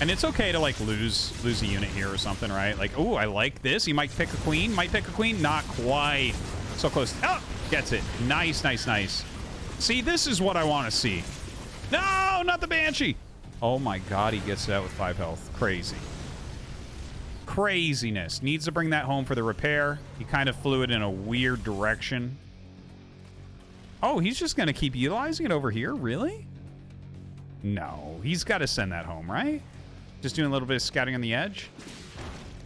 And it's okay to, like, lose a unit here or something, right? Like, oh, I like this. He might pick a queen. Might pick a queen. Not quite. So close. Oh, gets it. Nice, nice, nice. See, this is what I want to see. No, not the Banshee. Oh, my God. He gets it out with 5 health. Crazy. Craziness. Needs to bring that home for the repair. He kind of flew it in a weird direction. Oh, he's just going to keep utilizing it over here? Really? No. He's got to send that home, right? Just doing a little bit of scouting on the edge?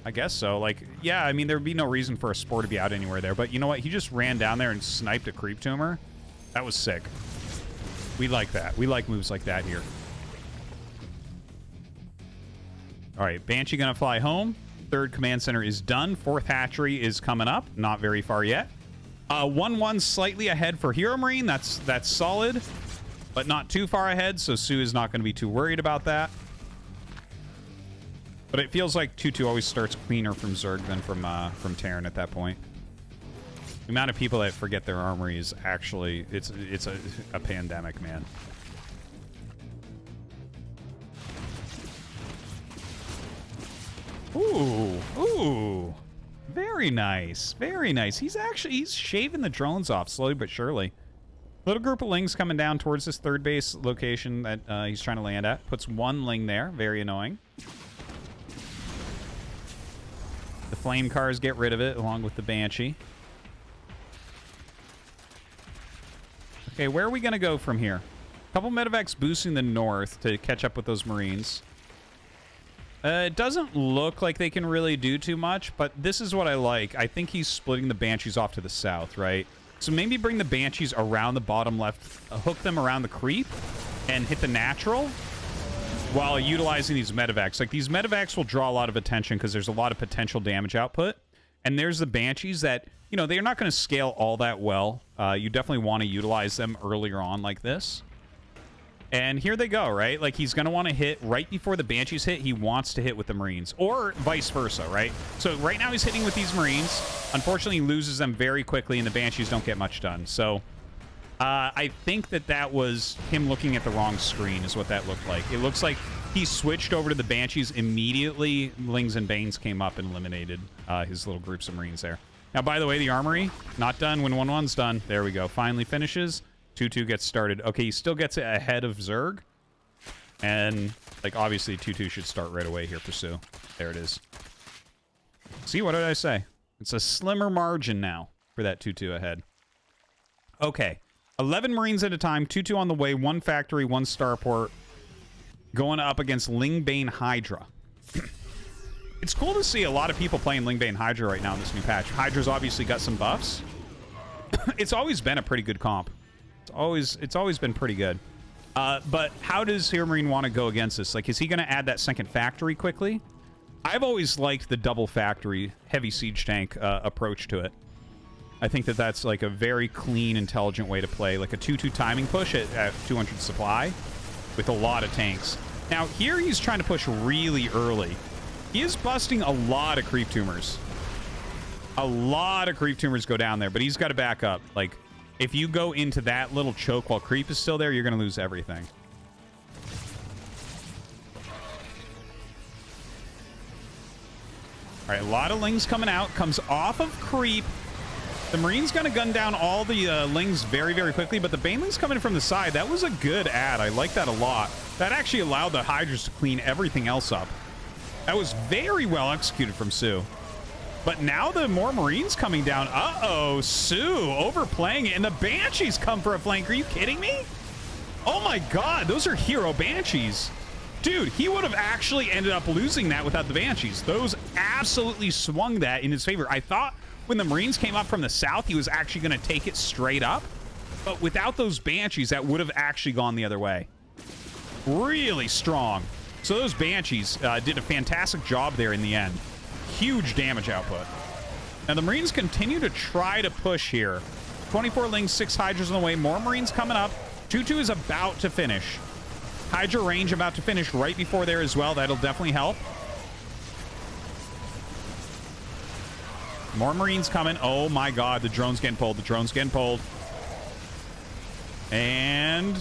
I guess so. Like, yeah, I mean, there would be no reason for a spore to be out anywhere there. But you know what? He just ran down there and sniped a creep tumor. That was sick. We like that. We like moves like that here. All right, Banshee going to fly home. 3rd command center is done. 4th hatchery is coming up. Not very far yet. 1-1 slightly ahead for Heromarine. That's solid, but not too far ahead, so soO is not going to be too worried about that. But it feels like 2-2 always starts cleaner from Zerg than from Terran at that point. The amount of people that forget their armory is actually, it's a pandemic, man. Ooh, ooh. Very nice. Very nice. He's shaving the drones off slowly but surely. Little group of lings coming down towards this 3rd base location that he's trying to land at. Puts 1 ling there. Very annoying. The flame cars get rid of it along with the Banshee. Okay, where are we going to go from here? A couple medevacs boosting the north to catch up with those Marines. It doesn't look like they can really do too much, but this is what I like. I think he's splitting the Banshees off to the south, right? So maybe bring the Banshees around the bottom left, hook them around the creep, and hit the natural while utilizing these medevacs. Like, these medevacs will draw a lot of attention because there's a lot of potential damage output. And there's the Banshees that, you know, they're not going to scale all that well. You definitely want to utilize them earlier on like this. And here they go, right? Like, he's going to want to hit right before the Banshees hit. He wants to hit with the Marines, or vice versa, right? So right now he's hitting with these Marines. Unfortunately, he loses them very quickly, and the Banshees don't get much done. So I think that was him looking at the wrong screen is what that looked like. It looks like he switched over to the Banshees immediately. Lings and Banes came up and eliminated his little groups of Marines there. Now, by the way, the armory, not done when 1-1's done. There we go. Finally finishes. 2-2 gets started. Okay, he still gets it ahead of Zerg. And, like, obviously 2-2 should start right away here for soO. There it is. See, what did I say? It's a slimmer margin now for that 2-2 ahead. Okay. 11 Marines at a time. 2-2 on the way. 1 factory, 1 starport. Going up against Lingbane Hydra. It's cool to see a lot of people playing Lingbane Hydra right now in this new patch. Hydra's obviously got some buffs. It's always been a pretty good comp. It's always been pretty good. But how does Heromarine want to go against this? Like, is he going to add that 2nd factory quickly? I've always liked the double factory heavy siege tank approach to it. I think that's like a very clean, intelligent way to play. Like a 2-2 timing push at 200 supply with a lot of tanks. Now, here he's trying to push really early. He is busting a lot of creep tumors. A lot of creep tumors go down there, but he's got to back up. Like, if you go into that little choke while creep is still there, you're going to lose everything. All right, a lot of lings coming out. Comes off of creep. The Marine's going to gun down all the lings very, very quickly, but the Banelings coming from the side, that was a good ad. I like that a lot. That actually allowed the Hydras to clean everything else up. That was very well executed from soO. But now the more Marines coming down. Uh-oh, soO overplaying it, and the Banshees come for a flank. Are you kidding me? Oh my God, those are hero Banshees. Dude, he would have actually ended up losing that without the Banshees. Those absolutely swung that in his favor. I thought when the Marines came up from the south, he was actually going to take it straight up. But without those Banshees, that would have actually gone the other way. Really strong. So those Banshees did a fantastic job there in the end. Huge damage output. Now the Marines continue to try to push here. 24 lings, 6 Hydras on the way. More Marines coming up. 2-2 is about to finish. Hydra range about to finish right before there as well. That'll definitely help. More Marines coming. Oh my God, the drone's getting pulled. The drone's getting pulled. And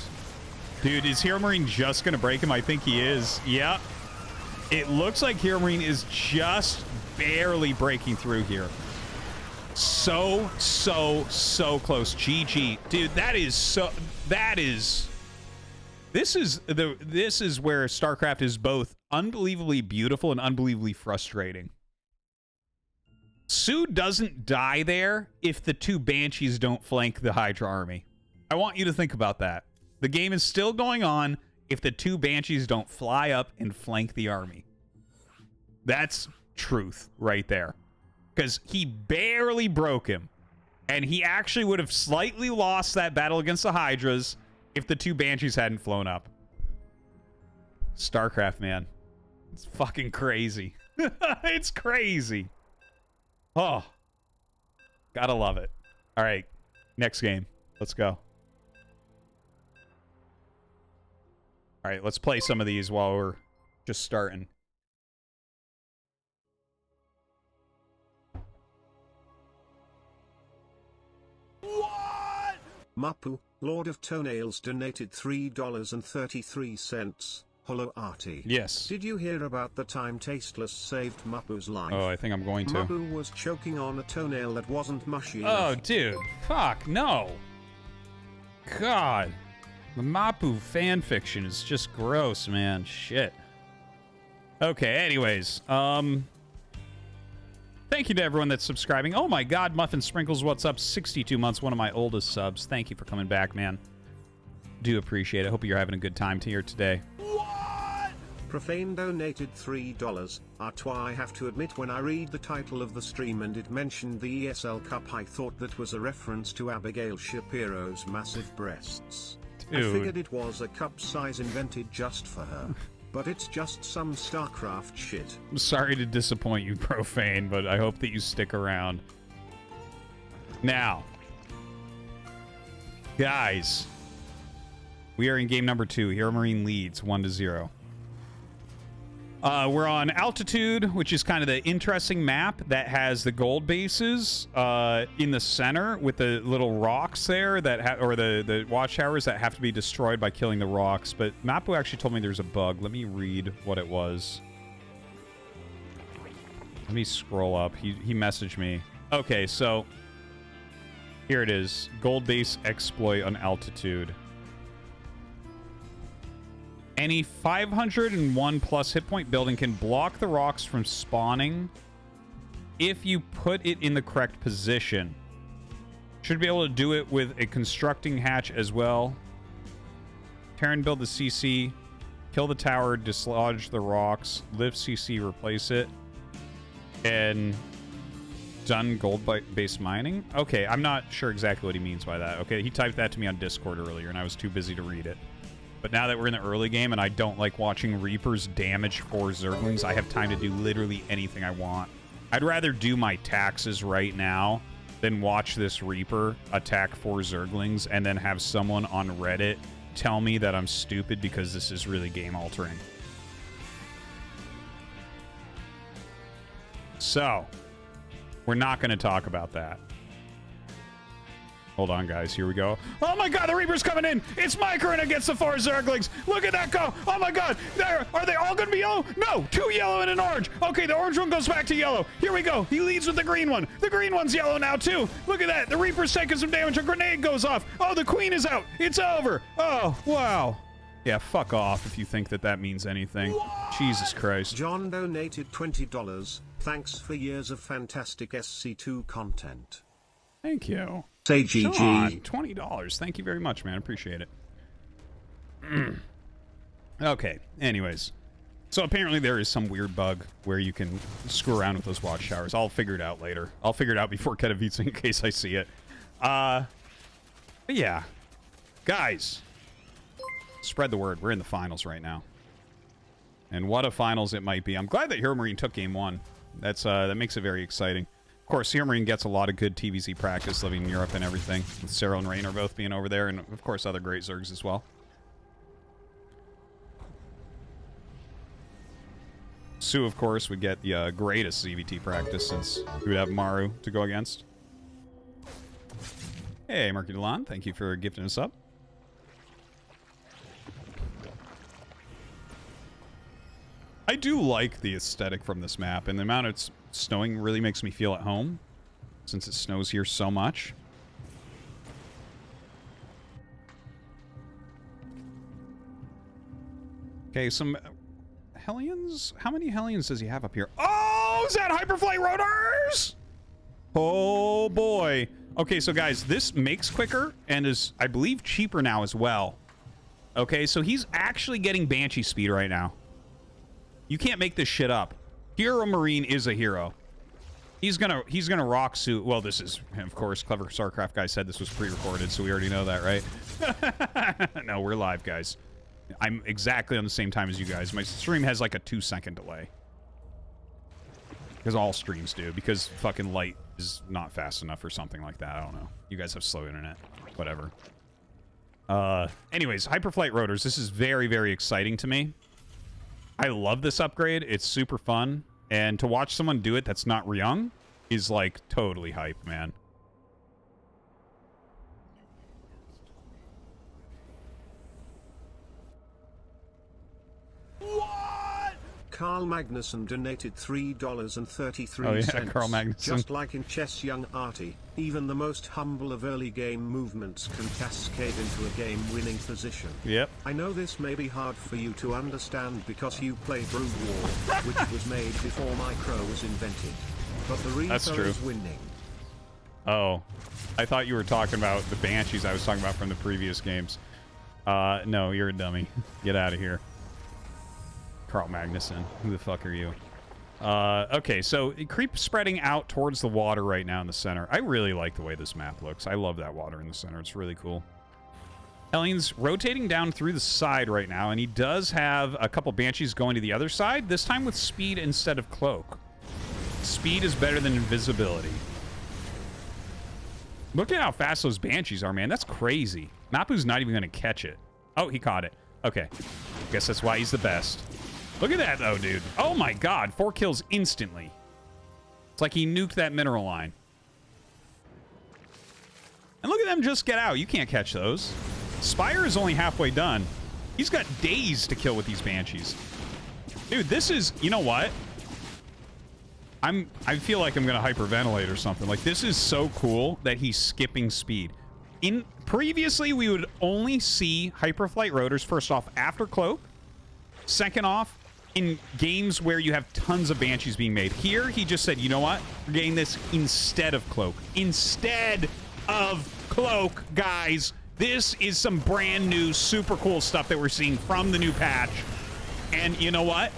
dude, is Heromarine just gonna break him? I think he is. Yeah. It looks like Heromarine is just barely breaking through here. So close. GG. Dude, that is so... That is... This is where StarCraft is both unbelievably beautiful and unbelievably frustrating. soO doesn't die there if the two Banshees don't flank the Hydra army. I want you to think about that. The game is still going on if the two Banshees don't fly up and flank the army. That's truth right there. Because he barely broke him. And he actually would have slightly lost that battle against the Hydras if the two Banshees hadn't flown up. StarCraft, man. It's fucking crazy. It's crazy. Oh. Gotta love it. All right. Next game. Let's go. All right, let's play some of these while we're just starting. What? Mapu, Lord of Toenails, donated $3.33. Hello, Artie. Yes. Did you hear about the time Tasteless saved Mapu's life? Oh, I think I'm going to. Mapu was choking on a toenail that wasn't mushy Oh, enough. dude. Fuck, no. God. The Mapu fanfiction is just gross, man. Shit. Okay, anyways. Thank you to everyone that's subscribing. Oh my god, Muffin Sprinkles, what's up? 62 months, one of my oldest subs. Thank you for coming back, man. Do appreciate it. Hope you're having a good time here today. Profane donated $3. I have to admit, when I read the title of the stream and it mentioned the ESL Cup, I thought that was a reference to Abigail Shapiro's massive breasts. Dude. I figured it was a cup size invented just for her. But it's just some StarCraft shit. I'm sorry to disappoint you, Profane, but I hope that you stick around. Now, guys, we are in game number 2. Heromarine leads 1-0. We're on Altitude, which is kind of the interesting map that has the gold bases in the center with the little rocks there that or the watchtowers that have to be destroyed by killing the rocks. But Mapu actually told me there's a bug. Let me read what it was. Let me scroll up. He messaged me. Okay, so here it is. Gold base exploit on Altitude. Any 501 plus hit point building can block the rocks from spawning if you put it in the correct position. Should be able to do it with a constructing hatch as well. Terran build the CC, kill the tower, dislodge the rocks, lift CC, replace it, and done gold-based mining. Okay, I'm not sure exactly what he means by that. Okay, he typed that to me on Discord earlier, and I was too busy to read it. But now that we're in the early game and I don't like watching Reapers damage 4 Zerglings, I have time to do literally anything I want. I'd rather do my taxes right now than watch this Reaper attack 4 Zerglings and then have someone on Reddit tell me that I'm stupid because this is really game-altering. So, we're not going to talk about that. Hold on, guys. Here we go. Oh, my God. The Reaper's coming in. It's Micron against the 4 Zerglings. Look at that go. Oh, my God. There. Are they all going to be yellow? No. 2 yellow and an orange. Okay, the orange one goes back to yellow. Here we go. He leads with the green one. The green one's yellow now, too. Look at that. The Reaper's taking some damage. A grenade goes off. Oh, the queen is out. It's over. Oh, wow. Yeah, fuck off if you think that that means anything. What? Jesus Christ. John donated $20. Thanks for years of fantastic SC2 content. Thank you. Say GG. John, $20. Thank you very much, man. Appreciate it. Okay, anyways. So apparently there is some weird bug where you can screw around with those watchtowers. I'll figure it out later. I'll figure it out before Ketovice in case I see it. But yeah. Guys. Spread the word. We're in the finals right now. And what a finals it might be. I'm glad that Heromarine took game 1. That makes it very exciting. Of course, Heromarine gets a lot of good TVZ practice living in Europe and everything. With Cyril and Rain are both being over there, and of course other great Zergs as well. soO, of course, would get the greatest ZVT practice since we would have Maru to go against. Hey, Marky Delon, thank you for gifting us up. I do like the aesthetic from this map, and the amount it's snowing really makes me feel at home, since it snows here so much. Okay, some Hellions? How many Hellions does he have up here? Oh, is that Hyperflight Rotors? Oh, boy. Okay, so guys, this makes quicker and is, I believe, cheaper now as well. Okay, so he's actually getting Banshee speed right now. You can't make this shit up. Heromarine is a hero. He's gonna rock suit. Well, this is, of course, clever StarCraft guy said this was pre-recorded, so we already know that, right? No, we're live, guys. I'm exactly on the same time as you guys. My stream has like a 2-second delay. Because all streams do. Because fucking light is not fast enough or something like that. I don't know. You guys have slow internet. Whatever. Anyways, Hyperflight Rotors. This is very, very exciting to me. I love this upgrade. It's super fun. And to watch someone do it that's not Ryung is like totally hype, man. Carl Magnuson donated $3.33. Oh yeah, Carl Magnuson. Just like in chess, young Artie, even the most humble of early game movements can cascade into a game-winning position. Yep. I know this may be hard for you to understand because you play Brood War, which was made before Micro was invented. But the reason is winning. Oh, I thought you were talking about the Banshees I was talking about from the previous games. No, you're a dummy. Get out of here. Carl Magnuson. Who the fuck are you? Okay, so creep spreading out towards the water right now in the center. I really like the way this map looks. I love that water in the center. It's really cool. Hellion's rotating down through the side right now, and he does have a couple Banshees going to the other side, this time with speed instead of cloak. Speed is better than invisibility. Look at how fast those Banshees are, man. That's crazy. Mapu's not even going to catch it. Oh, he caught it. Okay. Guess that's why he's the best. Look at that, though, dude. Oh, my God. 4 kills instantly. It's like he nuked that mineral line. And look at them just get out. You can't catch those. Spire is only halfway done. He's got days to kill with these Banshees. Dude, this is... You know what? I feel like I'm going to hyperventilate or something. Like, this is so cool that he's skipping speed. Previously, we would only see Hyperflight Rotors, first off, after Cloak. Second off, in games where you have tons of Banshees being made. Here, he just said, you know what? We're getting this instead of Cloak. Instead of Cloak, guys. This is some brand new, super cool stuff that we're seeing from the new patch. And you know what?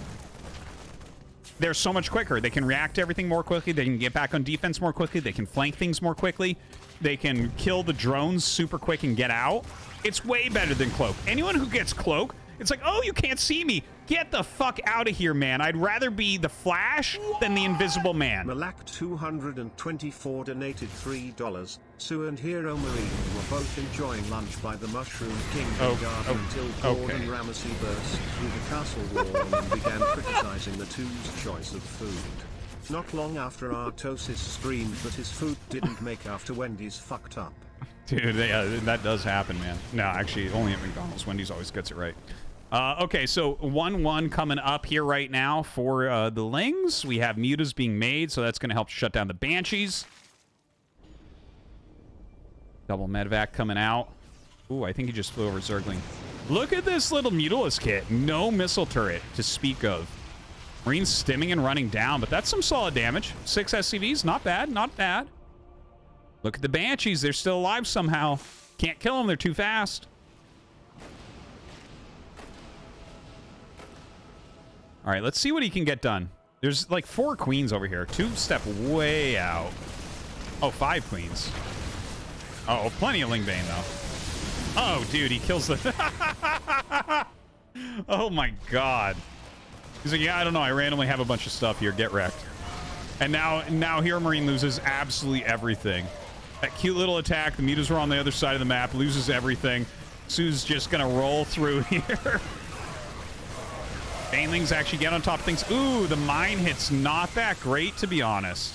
They're so much quicker. They can react to everything more quickly. They can get back on defense more quickly. They can flank things more quickly. They can kill the drones super quick and get out. It's way better than Cloak. Anyone who gets Cloak, it's like, oh, you can't see me. Get the fuck out of here, man. I'd rather be the Flash than the Invisible Man. Malak224 donated $3. soO and Heromarine were both enjoying lunch by the Mushroom Kingdom garden until Gordon Ramsay burst through the castle wall and began criticizing the two's choice of food. Not long after Artosis screamed that his food didn't make after Wendy's fucked up. Dude, yeah, that does happen, man. No, actually, only at McDonald's. Wendy's always gets it right. Okay, so 1-1 coming up here right now for the Lings. We have mutas being made, so that's going to help shut down the Banshees. Double Medvac coming out. Ooh, I think he just flew over Zergling. Look at this little Mutalisk kit. No missile turret to speak of. Marine's stimming and running down, but that's some solid damage. 6 SCVs, not bad, not bad. Look at the Banshees. They're still alive somehow. Can't kill them. They're too fast. All right, let's see what he can get done. There's like 4 queens over here. 2 step way out. Oh, 5 queens. Oh, plenty of Lingbane, though. Oh, dude, he kills the... Oh, my God. He's like, yeah, I don't know. I randomly have a bunch of stuff here. Get wrecked. And now Heromarine loses absolutely everything. That cute little attack. The mutas were on the other side of the map. Loses everything. soO's just going to roll through here. Banelings actually get on top of things. Ooh, the mine hit's not that great, to be honest.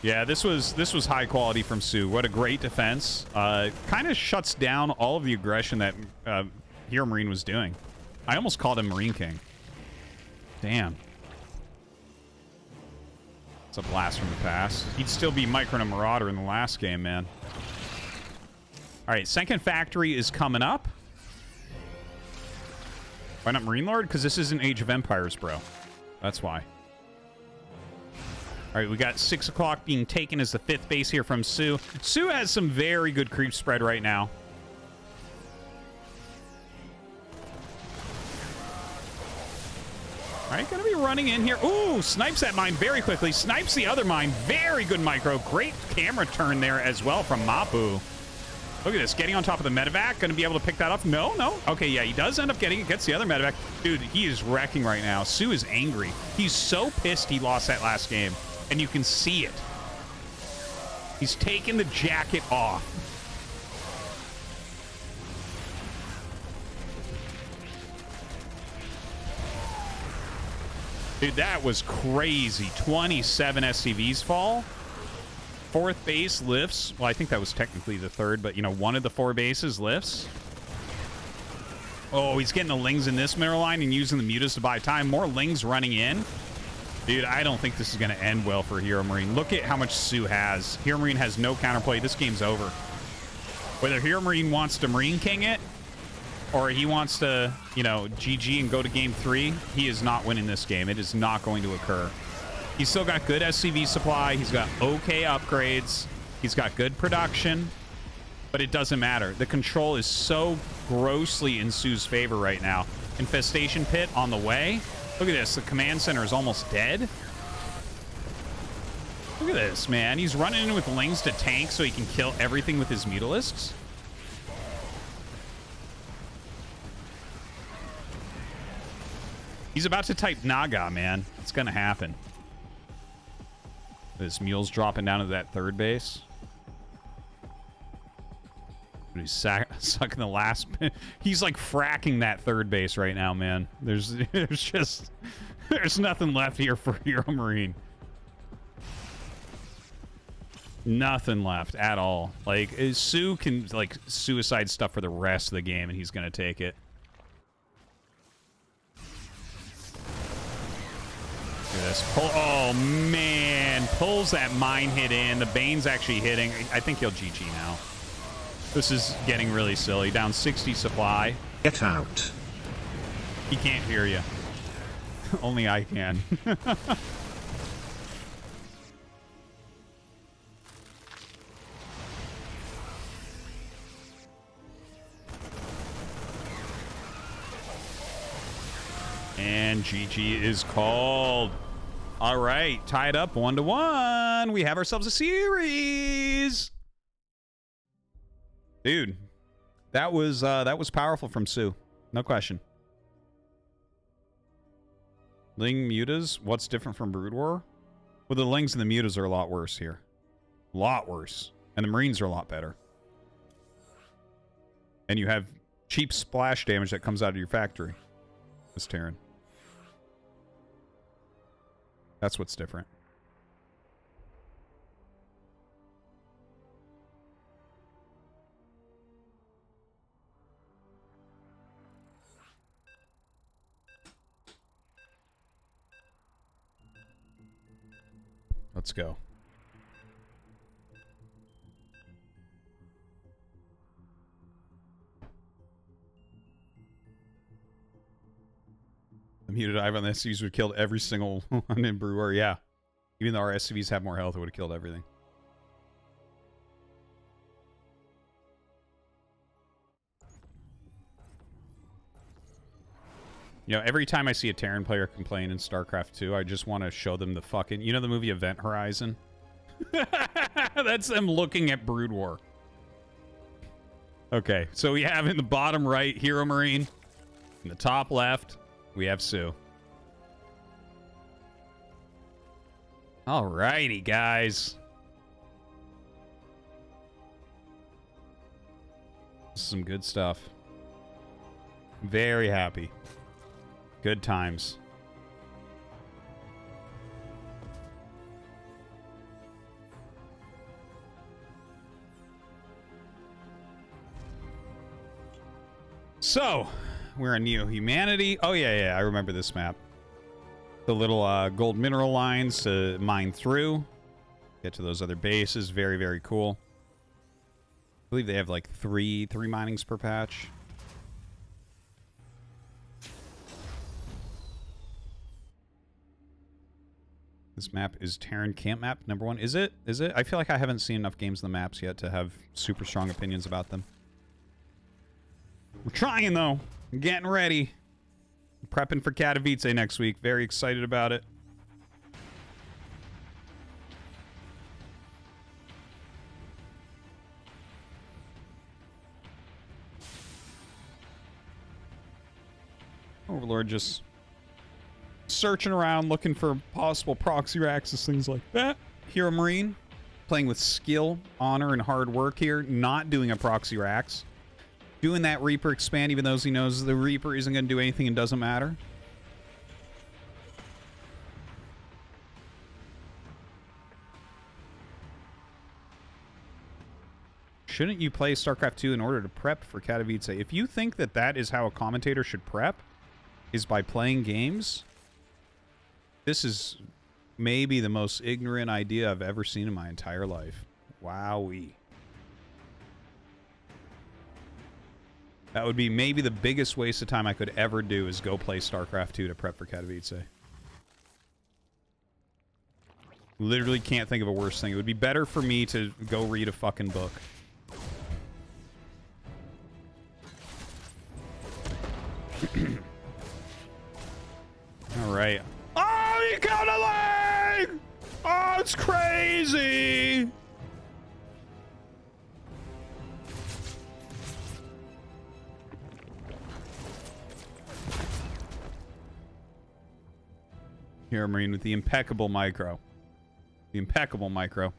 Yeah, this was high quality from soO. What a great defense. Kind of shuts down all of the aggression that Heromarine was doing. I almost called him Marine King. Damn. It's a blast from the past. He'd still be Micron and Marauder in the last game, man. All right, second factory is coming up. Why not Marine Lord? Because this isn't Age of Empires, bro. That's why. All right, we got 6 o'clock being taken as the 5th base here from soO. soO has some very good creep spread right now. All right, gonna be running in here. Ooh, snipes that mine very quickly. Snipes the other mine. Very good micro. Great camera turn there as well from Mapu. Look at this, getting on top of the medevac. Gonna be able to pick that up. No. Okay, yeah, he does end up getting it. Gets the other medevac. Dude, he is wrecking right now. soO is angry. He's so pissed he lost that last game. And you can see it. He's taking the jacket off. Dude, that was crazy. 27 SCVs fall. 4th base lifts. Well, I think that was technically the 3rd, but, you know, one of the 4 bases lifts. Oh, he's getting the Lings in this middle line and using the mutas to buy time. More Lings running in. Dude, I don't think this is going to end well for Heromarine. Look at how much soO has. Heromarine has no counterplay. This game's over. Whether Heromarine wants to Marine King it, or he wants to, you know, GG and go to game 3, he is not winning this game. It is not going to occur. He's still got good SCV supply. He's got okay upgrades. He's got good production. But it doesn't matter. The control is so grossly in soO's favor right now. Infestation Pit on the way. Look at this. The command center is almost dead. Look at this, man. He's running in with Lings to tank so he can kill everything with his Mutalisks. He's about to type Naga, man. It's going to happen. This mule's dropping down to that 3rd base. He's sucking the last... He's like fracking that 3rd base right now, man. There's just... There's nothing left here for Heromarine. Nothing left at all. Like, soO can, like, suicide stuff for the rest of the game, and he's going to take it. Look at this. Oh, man. Pulls that mine hit in. The Bane's actually hitting. I think he'll GG now. This is getting really silly. Down 60 supply. Get out. He can't hear you. Only I can. And GG is called. All right, tied up 1-1. We have ourselves a series. Dude, that was powerful from soO. No question. Ling mutas, what's different from Brood War? Well, the Lings and the mutas are a lot worse here. A lot worse. And the Marines are a lot better. And you have cheap splash damage that comes out of your factory. This Terran. That's what's different. Let's go. The muted Ive on the SCVs would have killed every single one in Brewer. Yeah. Even though our SCVs have more health, it would have killed everything. You know, every time I see a Terran player complain in StarCraft 2, I just want to show them the fucking... You know the movie Event Horizon? That's them looking at Brood War. Okay, so we have in the bottom right, Heromarine. In the top left, we have soO. Alrighty, guys. This is some good stuff. Very happy. Good times. So, we're on Neo Humanity. Oh, yeah, I remember this map. The little gold mineral lines to mine through. Get to those other bases. Very, very cool. I believe they have like three minings per patch. This map is Terran Camp Map #1. Is it? Is it? I feel like I haven't seen enough games in the maps yet to have super strong opinions about them. We're trying, though. I'm getting ready. I'm prepping for Katowice next week. Very excited about it. Overlord just searching around, looking for possible proxy racks, things like that. Heromarine, playing with skill, honor, and hard work here. Not doing a proxy racks. Doing that Reaper expand, even though he knows the Reaper isn't going to do anything and doesn't matter. Shouldn't you play StarCraft 2 in order to prep for Katowice? If you think that that is how a commentator should prep, is by playing games, this is maybe the most ignorant idea I've ever seen in my entire life. Wowee. That would be maybe the biggest waste of time I could ever do, is go play StarCraft 2 to prep for Katowice. Literally can't think of a worse thing. It would be better for me to go read a fucking book. All right. Oh, you got a leg! Oh, it's crazy! Heromarine with the impeccable micro. The impeccable micro.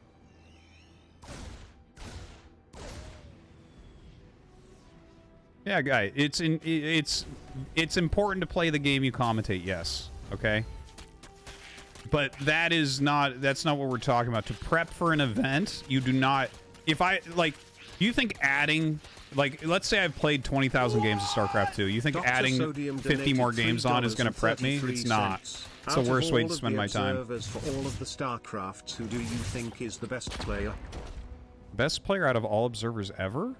Yeah, guy, it's important to play the game you commentate, yes. Okay? But that's not what we're talking about. To prep for an event, you do not, do you think adding, let's say I've played 20,000 games of StarCraft 2. You think Dr. adding Sodium 50 more games on is going to prep me? It's not. It's the worst way to spend my time. For all of the StarCrafts, who do you think is the best player? Best player out of all observers ever?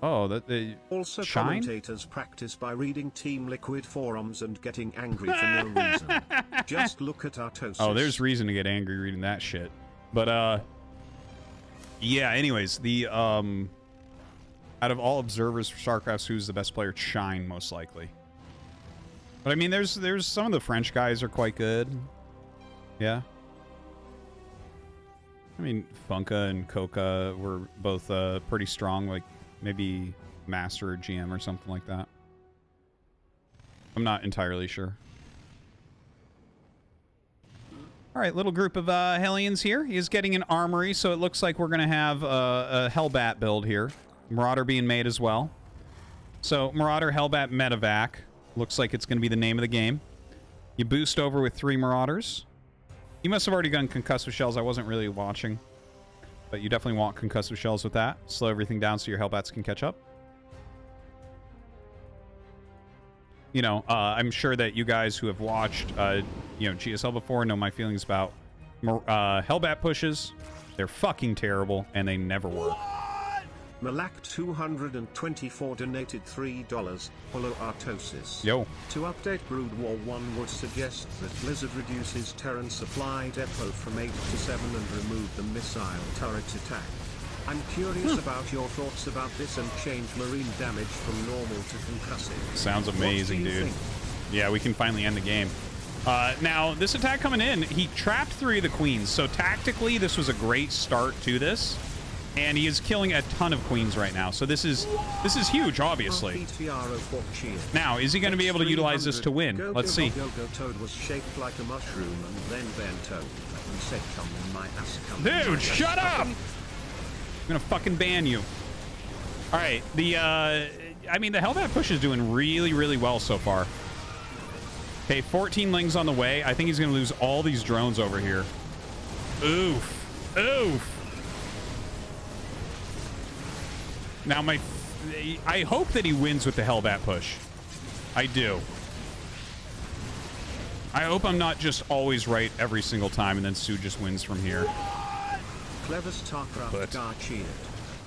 Oh, Also, Shine? commentators practice by reading Team Liquid forums and getting angry for no reason. Just look at Artosis. Oh, there's reason to get angry reading that shit. But, yeah, anyways, the, out of all observers for StarCraft, who's the best player? Shine, most likely. But, I mean, there's some of the French guys are quite good. Yeah. I mean, Funka and Coca were both, pretty strong, like, maybe Master or GM or something like that. I'm not entirely sure. All right, little group of Hellions here. He is getting an armory, so it looks like we're going to have a Hellbat build here. Marauder being made as well. So, Marauder, Hellbat, Medevac. Looks like it's going to be the name of the game. You boost over with 3 Marauders. You must have already done concussive shells. I wasn't really watching. But you definitely want concussive shells with that. Slow everything down so your Hellbats can catch up. You know, I'm sure that you guys who have watched, GSL before know my feelings about Hellbat pushes. They're fucking terrible, and they never work. Malak224 donated $3. Follow Artosis. Yo. To update Brood War 1 would suggest that Blizzard reduces Terran supply depot from 8 to 7 and remove the missile turret attack. I'm curious about your thoughts about this and change marine damage from normal to concussive. Sounds amazing, dude. Yeah, we can finally end the game. Now, this attack coming in, he trapped 3 of the queens, so tactically this was a great start to this. And he is killing a ton of queens right now. So this is huge, obviously. Now, is he going to be able to utilize this to win? Let's see. Toad was shaped like a mushroom and then bent over and said, "Come in my ass, come." Dude, shut up! I'm gonna fucking ban you. All right, I mean, the Hellbat push is doing really, really well so far. Okay, 14 lings on the way. I think he's gonna lose all these drones over here. Oof. Oof. Now, my I hope that he wins with the Hellbat push. I do. I hope I'm not just always right every single time and then soO just wins from here. Clever StarCraft But- Gar cheered.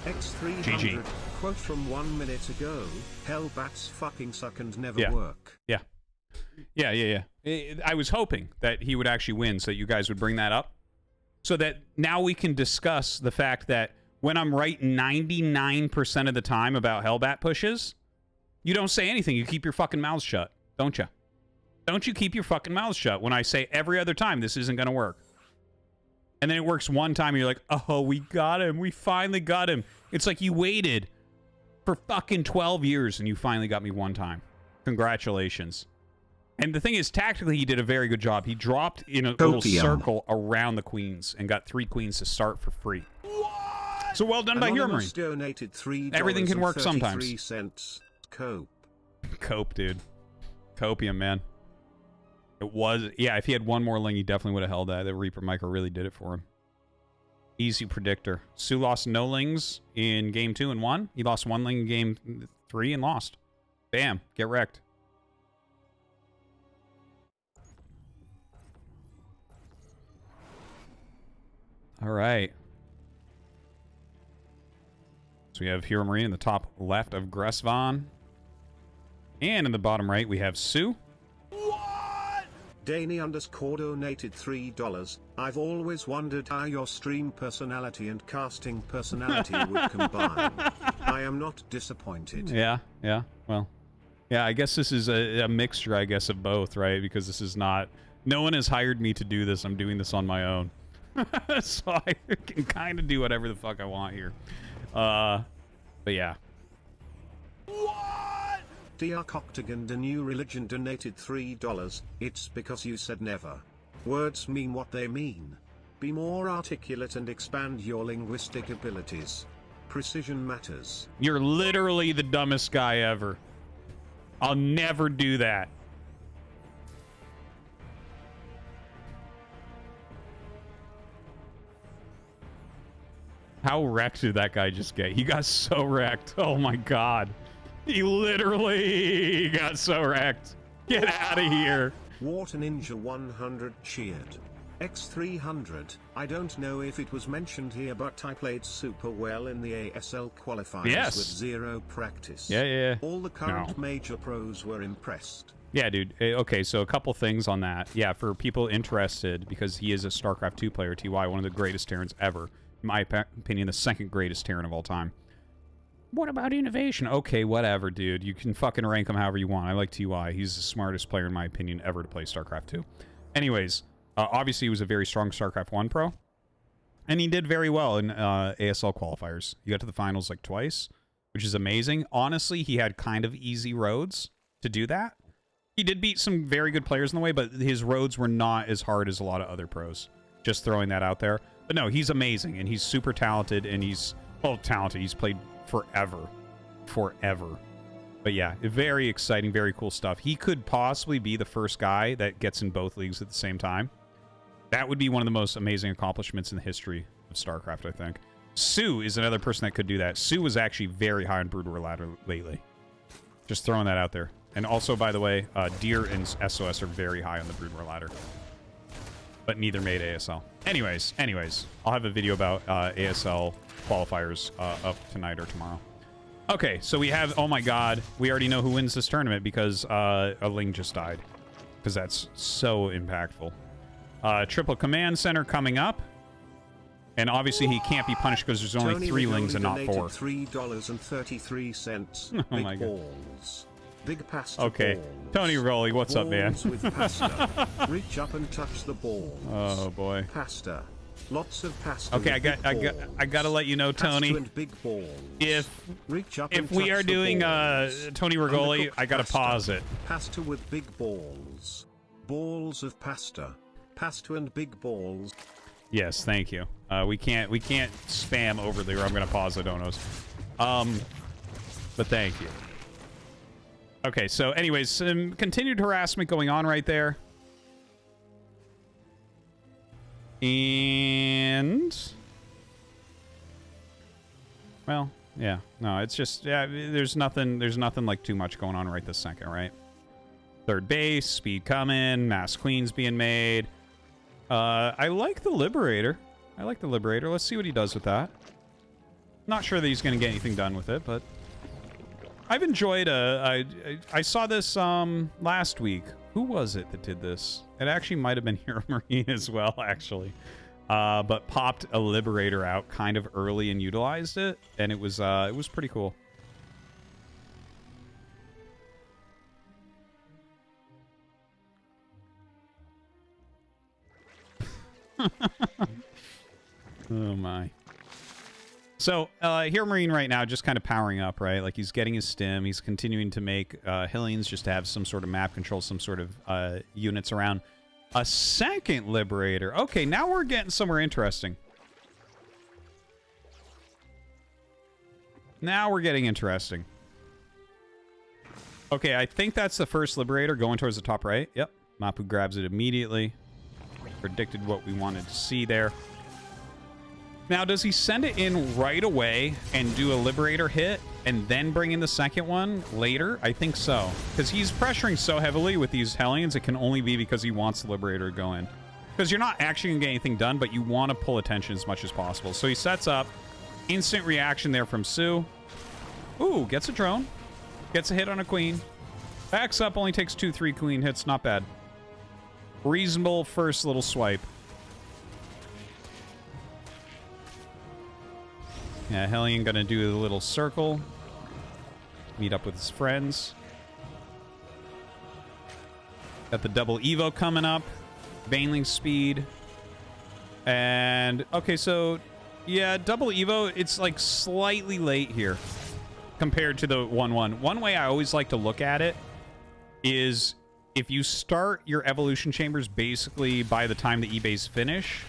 X300 GG. quote from 1 minute ago. Hellbats fucking suck and never Yeah. work. Yeah. Yeah. I was hoping that he would actually win so that you guys would bring that up. So that now we can discuss the fact that when I'm right 99% of the time about Hellbat pushes, you don't say anything. You keep your fucking mouths shut, don't you? Don't you keep your fucking mouths shut when I say every other time this isn't going to work? And then it works one time and you're like, oh, we got him. We finally got him. It's like you waited for fucking 12 years and you finally got me one time. Congratulations. And the thing is, tactically, he did a very good job. He dropped in a little circle around the queens and got 3 queens to start for free. What? So well done by Anonymous Heromarine. donated $3 Everything can work sometimes. 33 cents. Cope. Cope, dude. Copium, man. It was, yeah, if he had one more ling, he definitely would have held that. The Reaper Micro really did it for him. Easy predictor. soO lost no lings in game 2 and 1. He lost 1 ling in game 3 and lost. Bam. Get wrecked. All right. So we have Heromarine in the top left of Gressvan. And in the bottom right, we have soO. Danny _ donated $3. I've always wondered how your stream personality and casting personality would combine. I am not disappointed. Yeah. Well, yeah, I guess this is a mixture, I guess, of both, right? Because this is not... No one has hired me to do this. I'm doing this on my own. So I can kind of do whatever the fuck I want here. But yeah. Diark Octagon, the new religion, donated $3. It's because you said never. Words mean what they mean. Be more articulate and expand your linguistic abilities. Precision matters. You're literally the dumbest guy ever. I'll never do that. How wrecked did that guy just get? He got so wrecked. Oh my god. He literally got so wrecked. Get out of here. Water Ninja 100 cheered. X300, I don't know if it was mentioned here, but I played super well in the ASL qualifiers Yes. with 0 practice. Yeah. All the current major pros were impressed. Yeah, dude. Okay, so a couple things on that. Yeah, for people interested, because he is a StarCraft 2 player, TY, one of the greatest Terrans ever. In my opinion, the 2nd greatest Terran of all time. What about innovation? Okay, whatever, dude. You can fucking rank him however you want. I like TY. He's the smartest player, in my opinion, ever to play StarCraft 2. Anyways, obviously he was a very strong StarCraft 1 pro. And he did very well in ASL qualifiers. He got to the finals like twice, which is amazing. Honestly, he had kind of easy roads to do that. He did beat some very good players in the way, but his roads were not as hard as a lot of other pros. Just throwing that out there. But no, he's amazing, and he's super talented, and he's, well, talented. He's played forever. But yeah, very exciting, very cool stuff. He could possibly be the first guy that gets in both leagues at the same time. That would be one of the most amazing accomplishments in the history of StarCraft, I think. soO is another person that could do that. soO was actually very high on Brood War ladder lately. Just throwing that out there. And also, by the way, Deer and SOS are very high on the Brood War ladder. But neither made ASL. Anyways, I'll have a video about ASL qualifiers up tonight or tomorrow. Okay, so we have, oh my god, we already know who wins this tournament because a Ling just died. Because that's so impactful. Triple Command Center coming up. And obviously he can't be punished because there's only 3 Lings and not 4. $3.33. Oh my god. Balls. Big pasta Okay, balls. Tony Rolly, what's up, man? Balls with pasta. Reach up and touch the balls. Oh boy. Pasta. Lots of pasta. Okay, with big I gotta let you know, Tony. Pasta and big balls. If and we touch are the doing balls. Tony Rigoli, Undercooked I gotta pasta. pause it. Pasta with big balls. Balls of pasta. Pasta and big balls. Yes, thank you. We can't spam over there. I'm gonna pause the donos. But thank you. Okay, so anyways, some continued harassment going on right there. And well, Yeah. No, it's just, yeah, there's nothing like too much going on right this second, right? Third base, speed coming, mass queens being made. I like the Liberator. Let's see what he does with that. Not sure that he's going to get anything done with it, but I've enjoyed I saw this last week. Who was it that did this? It actually might have been Heromarine as well, actually. But popped a Liberator out kind of early and utilized it, and it was pretty cool. Oh my. So Heromarine right now just kind of powering up, right? Like he's getting his stim, he's continuing to make Hillians just to have some sort of map control, some sort of units around. A second Liberator. Okay, now we're getting somewhere interesting. Now we're getting interesting. Okay, I think that's the first Liberator going towards the top right. Yep. Mapu grabs it immediately. Predicted what we wanted to see there. Now, does he send it in right away and do a Liberator hit and then bring in the second one later? I think so. Because he's pressuring so heavily with these Hellions, it can only be because he wants the Liberator to go in. Because you're not actually going to get anything done, but you want to pull attention as much as possible. So he sets up. Instant reaction there from soO. Ooh, gets a drone. Gets a hit on a queen. Backs up, only takes 2-3 queen hits. Not bad. Reasonable first little swipe. Yeah, Hellion gonna do the little circle. Meet up with his friends. Got the double Evo coming up. Baneling speed. And, okay, so, yeah, double Evo, it's like slightly late here compared to the 1-1. One way I always like to look at it is if you start your evolution chambers basically by the time the E-base finish,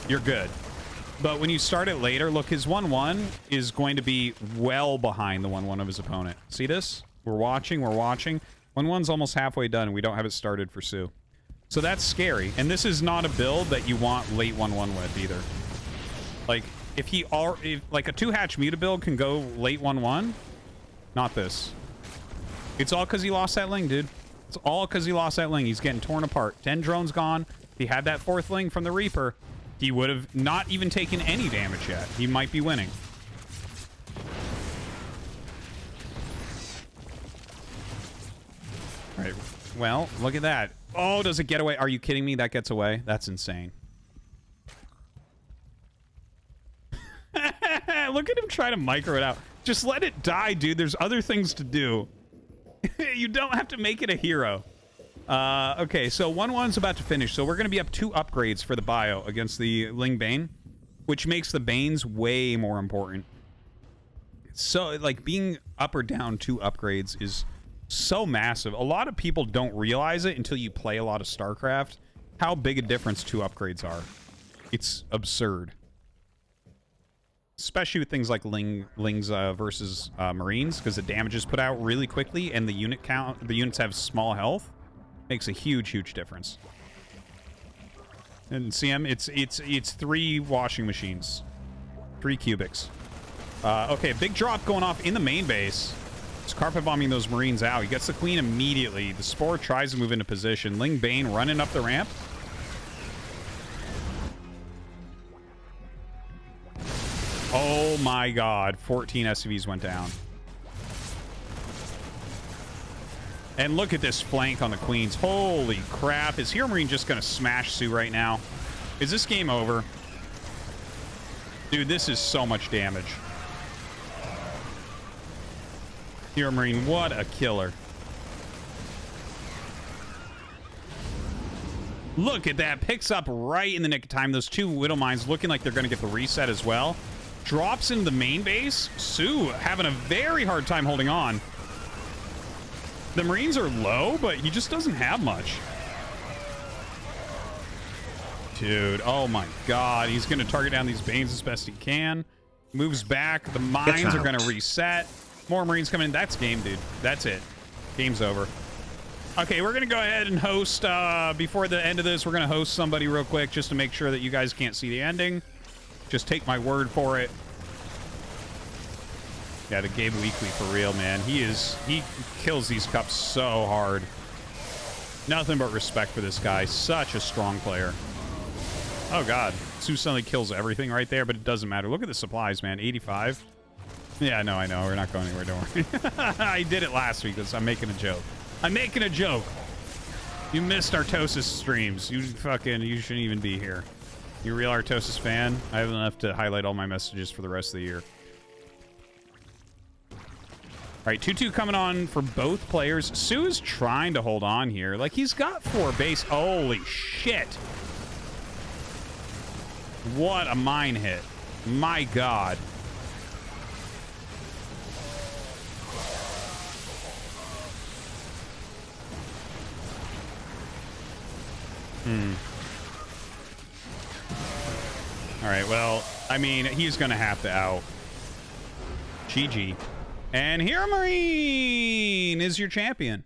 you're good. But when you start it later, look, his 1-1 is going to be well behind the 1-1 of his opponent. See this? We're watching, we're watching. 1-1's almost halfway done, and we don't have it started for soO. So that's scary. And this is not a build that you want late 1-1 with either. Like, if like a 2-hatch Muta build can go late 1-1, not this. It's all because he lost that Ling, dude. It's all because he lost that Ling. He's getting torn apart. 10 drones gone. If he had that 4th Ling from the Reaper, he would have not even taken any damage yet. He might be winning. All right. Well, look at that. Oh, does it get away? Are you kidding me? That gets away? That's insane. Look at him try to micro it out. Just let it die, dude. There's other things to do. You don't have to make it a hero. Okay, so 1-1's about to finish. So we're going to be up 2 upgrades for the bio against the Ling Bane, which makes the Banes way more important. So, like, being up or down 2 upgrades is so massive. A lot of people don't realize it until you play a lot of StarCraft, how big a difference 2 upgrades are. It's absurd. Especially with things like Lings versus Marines, because the damage is put out really quickly and the units have small health. Makes a huge, huge difference. And CM, it's 3 washing machines. 3 cubics. Okay, big drop going off in the main base. It's carpet bombing those Marines out. He gets the queen immediately. The Spore tries to move into position. Ling Bane running up the ramp. Oh my god. 14 SCVs went down. And look at this flank on the queens. Holy crap. Is Heromarine just going to smash soO right now? Is this game over? Dude, this is so much damage. Heromarine, what a killer. Look at that. Picks up right in the nick of time. Those 2 Widow Mines looking like they're going to get the reset as well. Drops into the main base. soO having a very hard time holding on. The Marines are low, but he just doesn't have much. Dude, oh my god. He's going to target down these Banes as best he can. Moves back. The mines are going to reset. More Marines coming in. That's game, dude. That's it. Game's over. Okay, we're going to go ahead and host, before the end of this, we're going to host somebody real quick just to make sure that you guys can't see the ending. Just take my word for it. Yeah, the Gabe Weekly for real, man. He kills these cups so hard. Nothing but respect for this guy. Such a strong player. Oh, God. soO suddenly kills everything right there, but it doesn't matter. Look at the supplies, man. 85. Yeah, no, I know. We're not going anywhere. Don't worry. I did it last week. I'm making a joke. I'm making a joke. You missed Artosis streams. You shouldn't even be here. You a real Artosis fan? I have enough to highlight all my messages for the rest of the year. All right, 2-2 coming on for both players. soO is trying to hold on here. Like, he's got 4 base. Holy shit. What a mine hit. My God. All right, well, I mean, he's going to have to out. GG. And Heromarine is your champion.